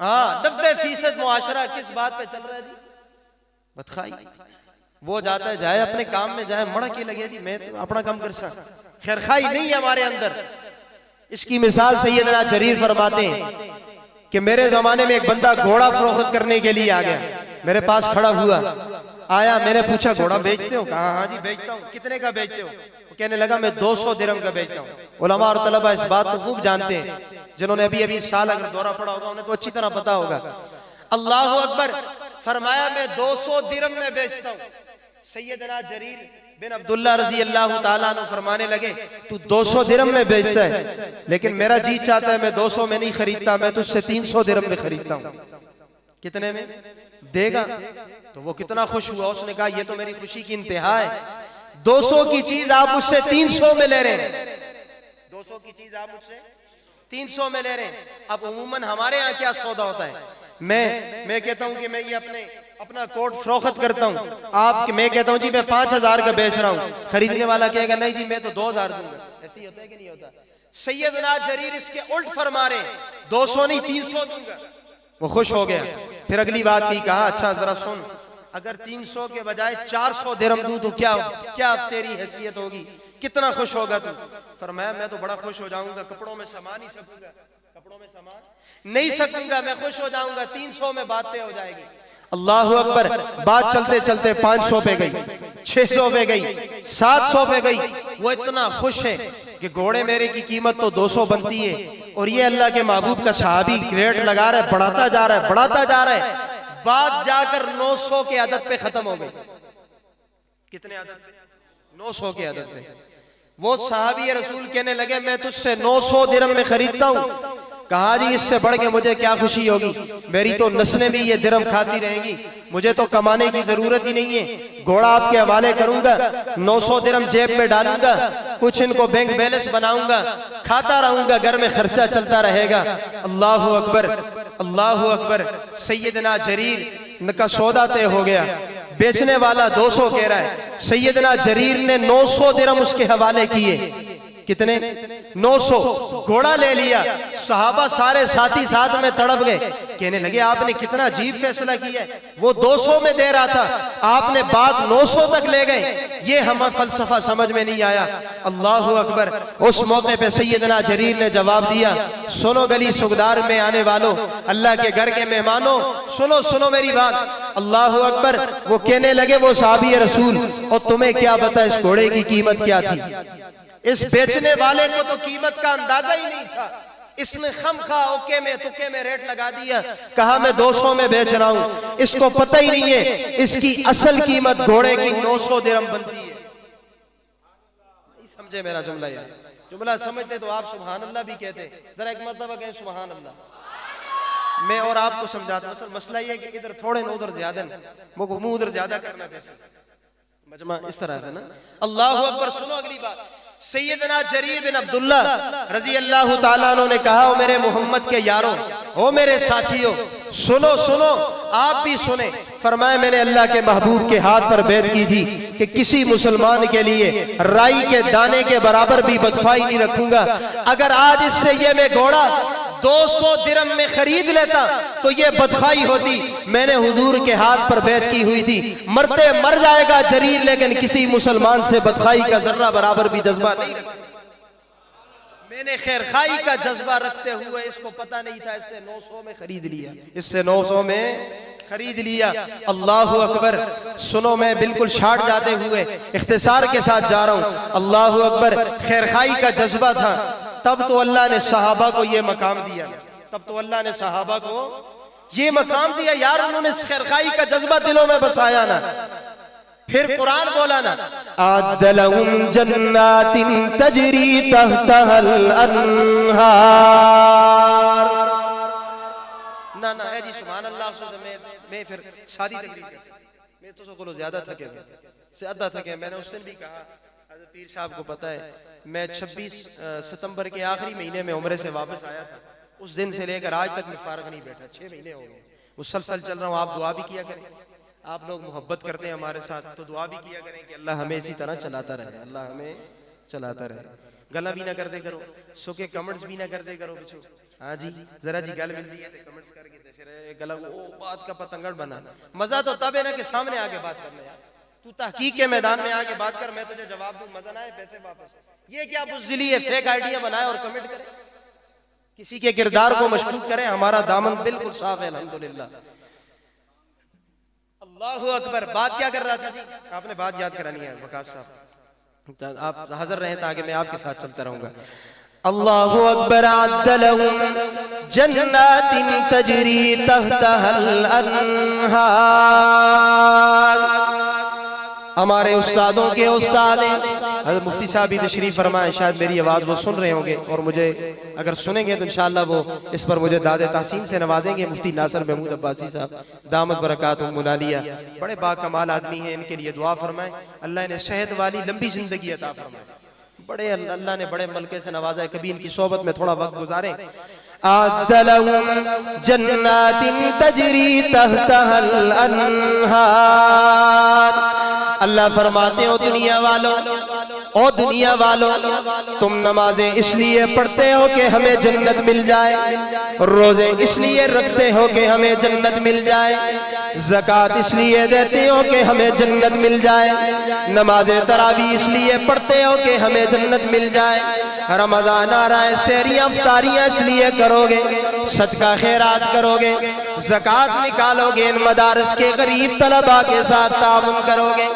ہاں 90% معاشرہ کس بات پہ چل رہا ہے جی؟ بدخائی. وہ جاتا ہے جائے اپنے کام میں جائے مڑا کی لگے جی میں تو اپنا کام کر سکتا. خیرخائی نہیں ہے ہمارے اندر. اس کی مثال سیدنا جریر فرماتے ہیں کہ میرے زمانے میں ایک بندہ گھوڑا فروخت کرنے کے لیے آ گیا, میرے پاس کھڑا ہوا, آیا, میں نے پوچھا گھوڑا بیچتے ہو؟ کہا ہاں جی بیچتا ہوں. کتنے کا بیچتے ہو؟ وہ کہنے لگا میں 200 درہم کا بیچتا ہوں. علماء اور طلبہ اس بات کو خوب جانتے ہیں, جنہوں نے ابھی سال اگر دورہ پڑا ہوگا انہیں تو اچھی طرح پتا ہوگا. اللہ اکبر. فرمایا میں 200 درہم میں بیچتا ہوں. سیدنا جریر بن عبداللہ رضی اللہ تعالیٰ عنہ فرمانے لگے تو 200 درہم میں بیچتا ہے, لیکن میرا جی چاہتا ہے میں 200 میں نہیں خریدتا, میں تجھ سے 300 درہم میں خریدتا ہوں. کتنے میں دے گا؟ تو وہ کتنا خوش ہوا, اس نے کہا یہ تو میری خوشی کی انتہا ہے, 200 کی چیز آپ مجھ سے 300 میں لے رہے ہیں. 200 کی چیز آپ مجھ سے 300 میں لے رہے ہیں. اب عموماً ہمارے ہاں کیا سودا ہوتا ہے, میں کہتا ہوں کہ میں یہ اپنا کوٹ فروخت کرتا ہوں, میں کہتا ہوں جی میں 5000 کا بیچ رہا ہوں, خریدنے والا کہے گا نہیں جی میں تو 2000 دوں گا. ایسے ہی ہوتا ہے کہ نہیں ہوتا؟ سیدنا جریر اس کے الٹ فرما رہے ہیں, 200 نہیں 300 دوں گا. وہ خوش ہو گیا. پھر اگلی بات کی, کہا اچھا ذرا سن, اگر 300 کے بجائے 400 درہم دوں تو کیا تیری حیثیت ہوگی, کتنا خوش ہوگا تو؟ فرمایا میں تو بڑا خوش ہو جاؤں گا, کپڑوں میں سما نہیں سکوں گا, کپڑوں میں سما نہیں سکوں گا, میں خوش ہو جاؤں گا, 300 میں بات طے ہو جائے گی. اللہ اکبر. بات چلتے چلتے 500 پہ گئی, 600 پہ گئی, 700 پہ گئی. وہ اتنا خوش ہے کہ گھوڑے میرے کی قیمت تو 200 بنتی ہے, اور یہ اللہ کے محبوب کا صحابی ریٹ لگا رہا ہے, بڑھاتا جا رہا ہے, بڑھاتا جا رہا ہے. بات جا کر 900 کے عدد پہ ختم ہو گئی. کتنے عدد پہ؟ 900 کے عدد پہ. وہ صحابی رسول کہنے لگے میں تجھ سے 900 درہم میں خریدتا ہوں. کہا جی اس سے بڑھ کے مجھے کیا خوشی ہوگی, میری تو نسلیں بھی یہ درہم کھاتی رہیں گی, مجھے تو کمانے کی ضرورت ہی نہیں ہے, گھوڑا آپ کے حوالے کروں گا, 900 درہم جیب میں ڈالوں گا, کچھ ان کو بینک بیلنس بناؤں گا, کھاتا رہوں گا, گھر میں خرچہ چلتا رہے گا. اللہ اکبر, اللہ اکبر. سیدنا جریر کا سودا طے ہو گیا, بیچنے والا 200 کہہ رہا ہے, سیدنا جریر نے 900 درہم اس کے حوالے کیے. کتنے؟ 900. گھوڑا لے لیا. صحابہ سارے ساتھی ساتھ میں تڑپ گئے, کہنے لگے آپ نے کتنا عجیب فیصلہ کیا ہے, وہ 200 میں دے رہا تھا, آپ نے بات 900 تک لے گئے, یہ ہمیں فلسفہ سمجھ میں نہیں آیا. اللہ اکبر. اس موقع پہ سیدنا جریر نے جواب دیا, سنو گلی سگدار میں آنے والوں, اللہ کے گھر کے مہمانوں, سنو میری بات. اللہ اکبر. وہ کہنے لگے وہ صحابی رسول, اور تمہیں کیا پتا اس گھوڑے کی قیمت کیا تھی؟ اس بیچنے والے کو تو قیمت کا اندازہ ہی نہیں تھا, اس نے خمخواہ اوکے میں تکے میں ریٹ لگا دیا, کہا میں 200 میں بیچ رہا ہوں. اس کو پتہ ہی نہیں ہے اس کی اصل قیمت گھوڑے کی 900 درہم بنتی ہے. نہیں سمجھے میرا جملہ؟ یار جملہ سمجھتے تو آپ سبحان اللہ بھی کہتے, ذرا ایک مرتبہ کہیں سبحان اللہ. میں اور آپ کو سمجھاتا ہوں, مسئلہ یہ کہ ادھر تھوڑے نہ ادھر زیادہ, منہ ادھر زیادہ کرنا پیسے مجمع اس طرح ہے نا. اللہ اکبر. سنو اگلی بات. سیدنا جریر بن عبداللہ رضی اللہ تعالیٰ عنہ نے کہا, او میرے محمد کے یاروں, او میرے ساتھیوں, سنو آپ بھی سنیں. فرمایا میں نے اللہ کے محبوب کے ہاتھ پر بیعت کی تھی کہ کسی مسلمان کے لیے رائی کے دانے کے برابر بھی بدخواہی نہیں رکھوں گا. اگر آج اس سے یہ میں گھوڑا 200 درہم میں خرید لیتا تو یہ بدخواہی ہوتی. میں نے حضور کے ہاتھ پر بیعت کی ہوئی تھی, مرتے مر جائے گا جریر, لیکن کسی مسلمان سے بدخواہی کا ذرہ برابر بھی جذبہ نہیں رکھتا. میں نے خیر خواہی کا جذبہ رکھتے ہوئے, اس کو پتہ نہیں تھا, اس سے 900 میں خرید لیا, اس سے 900 میں خرید لیا. اللہ اکبر. سنو میں بالکل شارٹ جاتے ہوئے اختصار کے ساتھ جا رہا ہوں. اللہ اکبر. خیر خواہی کا جذبہ تھا, تب تو اللہ نے صحابہ کو یہ مقام دیا, تب تو اللہ نے صحابہ کو یہ مقام دیا. یار انہوں نے خیرخواہی کا جذبہ دلوں میں بسایا نا. پھر قرآن بولا نا, اعد لہم جنات تجری تحتها الانہار. نا اے جی سبحان اللہ. میں پھر ساری تقریر کرتا, میں تو سکولو زیادہ تھکے. میں نے اس دن بھی کہا, حضرت پیر صاحب کو پتا ہے, میں 26 ستمبر کے آخری مہینے میں عمرے سے واپس آیا تھا. اس دن سے لے کر آج تک میں فارغ نہیں بیٹھا, 6 مہینے ہو گئے مسلسل چل رہا ہوں. آپ دعا بھی کیا کریں, آپ لوگ محبت کرتے ہیں ہمارے ساتھ, تو دعا بھی کیا کریں کہ اللہ ہمیں اسی طرح چلاتا رہے, اللہ ہمیں چلاتا رہے. گلا بھی نہ کر دے کرو سوکے کمنٹس بھی نہ کر دے کرو بچو ہاں جی ذرا جی گل ملتی ہے تے کمنٹس کر کے تے پھر گلا او بات کا پتنگڑ بنا مزہ تو تب ہے نا کہ سامنے آ کے بات کرنا یار تو تحقیق کے میدان میں آ کے بات کر میں تجھے جواب دوں مزہ نہ ہے پیسے واپس یہ کیا بزدلی ہے فیک آئیڈیا بنائے اور کمنٹ کرے کسی کے کردار کو مشکوک کریں ہمارا دامن بالکل صاف ہے الحمدللہ اللہ اکبر بات کیا کر رہا تھا جی آپ نے بات یاد کرانی ہے وقاص صاحب آپ حاضر رہیں تاکہ میں آپ کے ساتھ چلتا رہوں گا اللہ اکبر اعد لهم جنات تجری تحتها الانہار ہمارے استادوں کے استاد ہیں حضرت مفتی صاحب بھی تشریف فرمائیں شاید میری آواز وہ سن رہے ہوں گے اور مجھے اگر سنیں گے تو انشاءاللہ وہ اس پر مجھے داد تحسین سے نوازیں گے مفتی ناصر محمود عباسی صاحب دامت برکاتہم العالیہ بڑے باکمال آدمی ہیں ان کے لیے دعا فرمائیں اللہ انہیں صحت والی لمبی زندگی عطا فرمائے بڑے اللہ نے بڑے ملکے سے نوازا ہے کبھی ان کی صحبت میں تھوڑا وقت گزاریں اعد لهم جنات تجری تحتها الانہار اللہ فرماتے ہو دنیا والوں تم نمازیں اس لیے پڑھتے ہو کہ ہمیں جنت مل جائے روزے اس لیے رکھتے ہو کہ ہمیں جنت مل جائے زکوٰۃ اس لیے دیتے ہو کہ ہمیں جنت مل جائے نماز تراویح اس لیے پڑھتے ہو کہ ہمیں جنت مل جائے رمضان آ رہا ہے سحریاں افطاریاں اس لیے کرو گے صدقہ خیرات کرو گے زکوٰۃ نکالو گے ان مدارس کے غریب طلباء کے ساتھ تعاون کرو گے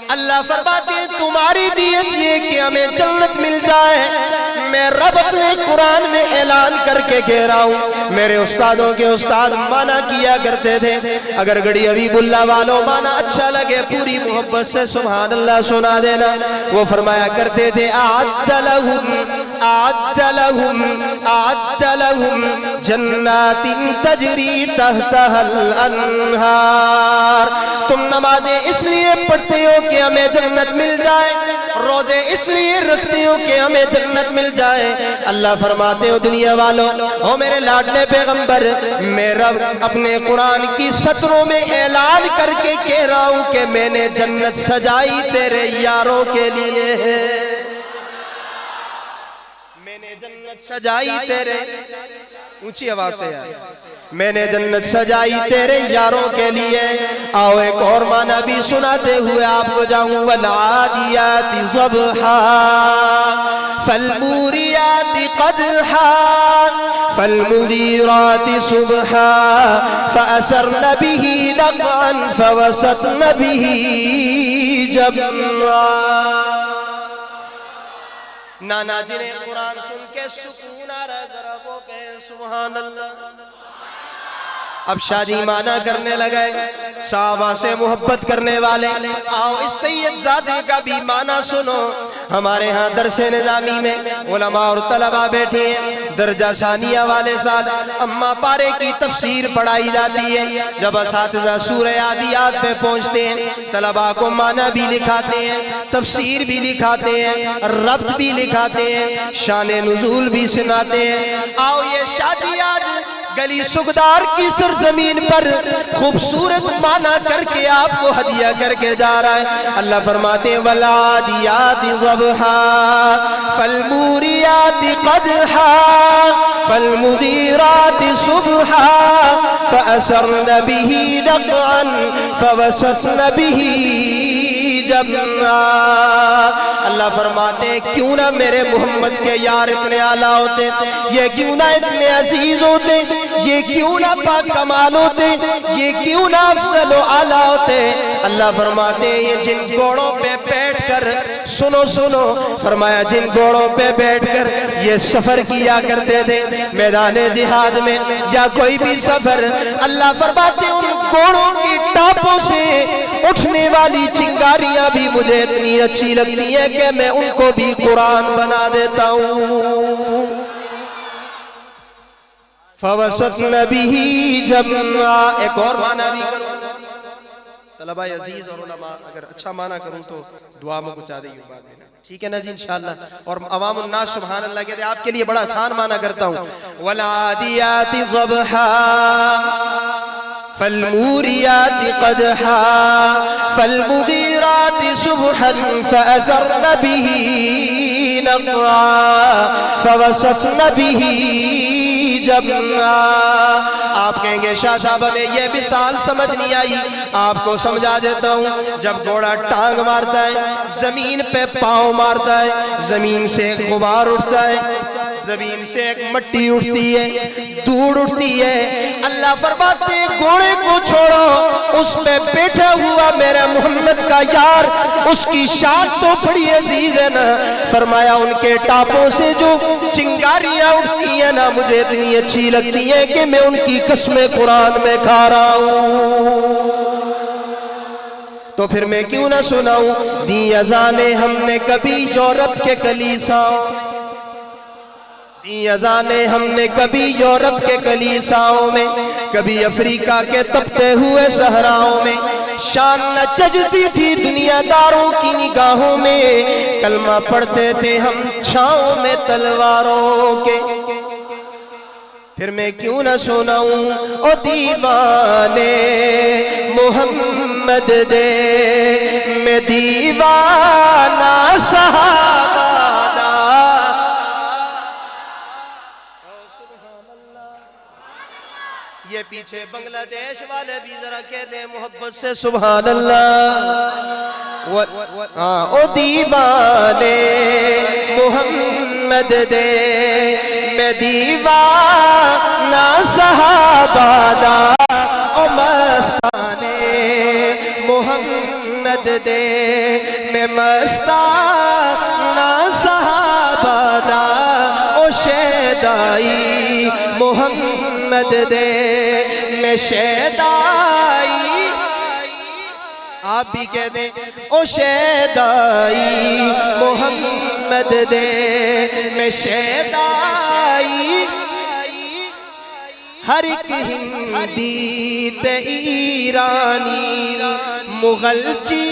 اللہ فرماتے ہیں تمہاری دیت یہ کہ ہمیں جنت مل جائے میں رب اپنے قرآن میں اعلان کر کے کہہ رہا ہوں میرے استادوں کے استاد مانا کیا کرتے تھے اگر گڑی حبیب اللہ والوں مانا اچھا لگے پوری محبت سے سبحان اللہ سنا دینا وہ فرمایا کرتے تھے اعد لهم جنات تجری تحتها الانہار تم نمازیں اس لیے پڑھتے ہو کہ ہمیں جنت مل جائے روزے اس لیے رکھتے ہو کہ ہمیں جنت مل جائے اللہ فرماتے ہو دنیا والوں او میرے لاڈلے پیغمبر میں رب اپنے قرآن کی سطروں میں اعلان کر کے کہہ رہا ہوں کہ میں نے جنت سجائی تیرے یاروں کے لیے میں نے جنت سجائی تیرے اونچی آواز سے یار میں نے جنت سجائی تیرے یاروں کے لیے آؤ ایک اور معنی بھی سناتے ہوئے آپ کو جاؤں والعادیات ضبحا فالموریات قدحا فالمغیرات صبحا فأسرن به نقعا فوسطن به جمعا نانا جنہیں قرآن سن کے سکون آ رہا ہے ذرا وہ کہیں سبحان اللہ اب شادی مانا کرنے لگے صحابہ سے محبت کرنے والے آؤ اس سید زادے کا بھی مانا سنو ہمارے ہاں درس نظامی میں علماء اور طلباء بیٹھے ہیں درجہ ثانیہ والے ساتھ اما پارے کی تفسیر پڑھائی جاتی ہے جب اساتذہ سورہ عادیات پہ پہنچتے ہیں طلباء کو معنی بھی لکھاتے ہیں تفسیر بھی لکھاتے ہیں ربط بھی لکھاتے ہیں شان نزول بھی سناتے ہیں آؤ یہ شادی آج گلی سگدار کی سرزمین پر خوبصورت معنی کر کے آپ کو ہدیہ کر کے جا رہا ہے اللہ فرماتے ہیں والعادیات ضبحا فالموریات قدحا فالمغیرات صبحا فأسرن به نقعا فوسطن به جمعا اللہ فرماتے ہیں کیوں نہ میرے محمد کے یار اتنے اعلیٰ ہوتے یہ کیوں نہ اتنے عزیز ہوتے یہ کیوں نہ پاک کمال ہوتے یہ کیوں نہ افضل و اعلیٰ ہوتے اللہ فرماتے ہیں یہ جن گھوڑوں پہ بیٹھ کر سنو سنو فرمایا جن گھوڑوں پہ بیٹھ کر یہ سفر کیا کرتے تھے میدان جہاد میں یا کوئی بھی سفر اللہ فرماتے ہیں ان گھوڑوں کی ٹاپوں سے اٹھنے والی چنگاریاں بھی مجھے اتنی اچھی لگتی ہیں کہ میں ان کو بھی قرآن بنا دیتا ہوں فوسطن به جمعا ایک اور معنی بھی کروں طلبہ عزیز اور علماء اگر اچھا معنی کروں تو دعا میں کچھ آدھے ہی بات دینا ٹھیک ہے نا جی انشاءاللہ اور عوام الناس سبحان اللہ کہتے ہیں آپ کے لیے بڑا آسان معنی کرتا ہوں والعادیات ضبحا فالموریات قدحا فالمغیرات صبحا فأثرن به نقعا فوسطن به جمعا۔ آپ کہیں گے شاہ صاحب ہمیں یہ مثال سمجھ نہیں آئی، آپ کو سمجھا دیتا ہوں۔ جب گھوڑا ٹانگ مارتا ہے، زمین پہ پاؤں مارتا ہے، زمین سے ایک غبار اٹھتا ہے، زمین سے ایک مٹی اٹھتی ہے، دھوڑ اٹھتی ہے، اللہ فرماتے ہیں گھوڑے کو چھوڑو، اس پہ بیٹھا ہوا میرا محمد کا یار، اس کی شان تو بڑی عزیز ہے نا۔ فرمایا ان کے ٹاپوں سے جو چنگاریاں اٹھتی ہیں نا، مجھے اتنی اچھی لگتی ہیں کہ میں ان کی قسمیں قرآن میں کھا رہا ہوں۔ تو پھر میں کیوں نہ سناؤں دی اذانیں ہم نے کبھی یورپ کے کلیساؤں، دی اذانیں ہم نے کبھی یورپ کے کلیساؤں میں، کبھی افریقہ کے تپتے ہوئے صحراؤں میں، شان نہ چجتی تھی دنیا داروں کی نگاہوں میں، کلمہ پڑھتے تھے ہم چھاؤں میں تلواروں کے۔ پھر میں کیوں نہ سناؤں او دیوانے محمد دے، میں دیوانہ صحابہ دا۔ یہ پیچھے بنگلہ دیش والے بھی ذرا کہہ دیں محبت سے سبحان اللہ۔ او دیوانے محمد دے، میں دیوانہ صحابہ دا، او مستانے محمد دے، میں مستانہ صحابہ دا، او شیدائی محمد دے، میں شیدائی۔ آپ بھی کہہ دیں او شیدائی محمد دے، میں شیدائی۔ ہر ایک ہندی تے ایرانی، مغلچی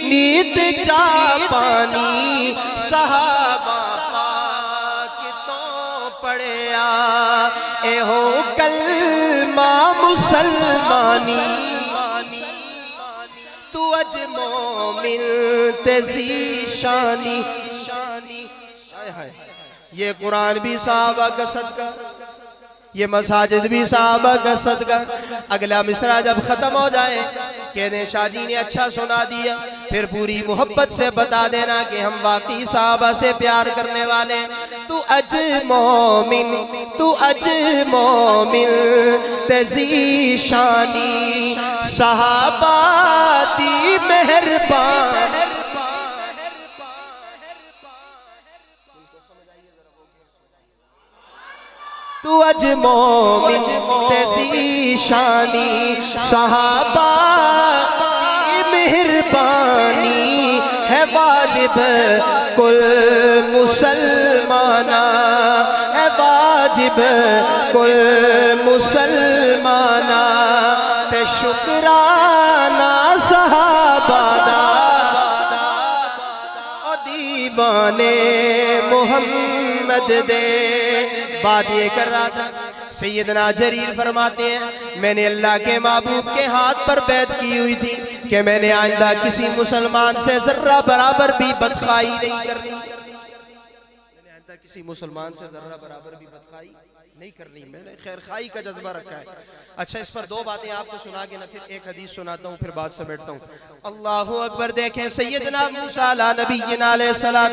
نیت جاپانی، صحابہ پاک تو پڑھیا اے ہو کلمہ مسلمانی، تو اج مومن تے ذیشانی۔ یہ قرآن بھی صحابہ کا صدقہ، یہ مساجد بھی صحابہ کا صدقہ۔ اگلا مصرع جب ختم ہو جائے کہنے شاہ جی نے اچھا سنا دیا، پھر پوری محبت سے بتا دینا کہ ہم واقعی صحابہ سے پیار کرنے والے ہیں۔ تو اج مومن، تو اج مومن تے ذیشانی، صحابہ دی مہربان۔ تو اج مومن تے ذیشانی، صحابہ دی مہربانی، ہے واجب کل مسلمانہ، ہے واجب کل مسلمانہ، تے شکرانہ صحابہ دا، او دیوانے محمد دے۔ بات یہ کر رہا تھا سیدنا جریر فرماتے ہیں میں نے اللہ کے محبوب کے ہاتھ پر بیعت کی ہوئی تھی کہ میں نے آئندہ کسی مسلمان سے ذرہ برابر بھی بدخواہی نہیں کرنی، میں نے آئندہ کسی مسلمان سے ذرہ برابر بھی بدخواہی نہیں کرنی، میں نے خیر خواہی کا جذبہ رکھا ہے۔ اچھا اس پر دو باتیں آپ کو سنا کے نہ پھر ایک حدیث سناتا ہوں، پھر بات سمیٹتا ہوں۔ اللہ اکبر۔ دیکھیں سیدنا موسیٰ علیہ نبینا علیہ السلام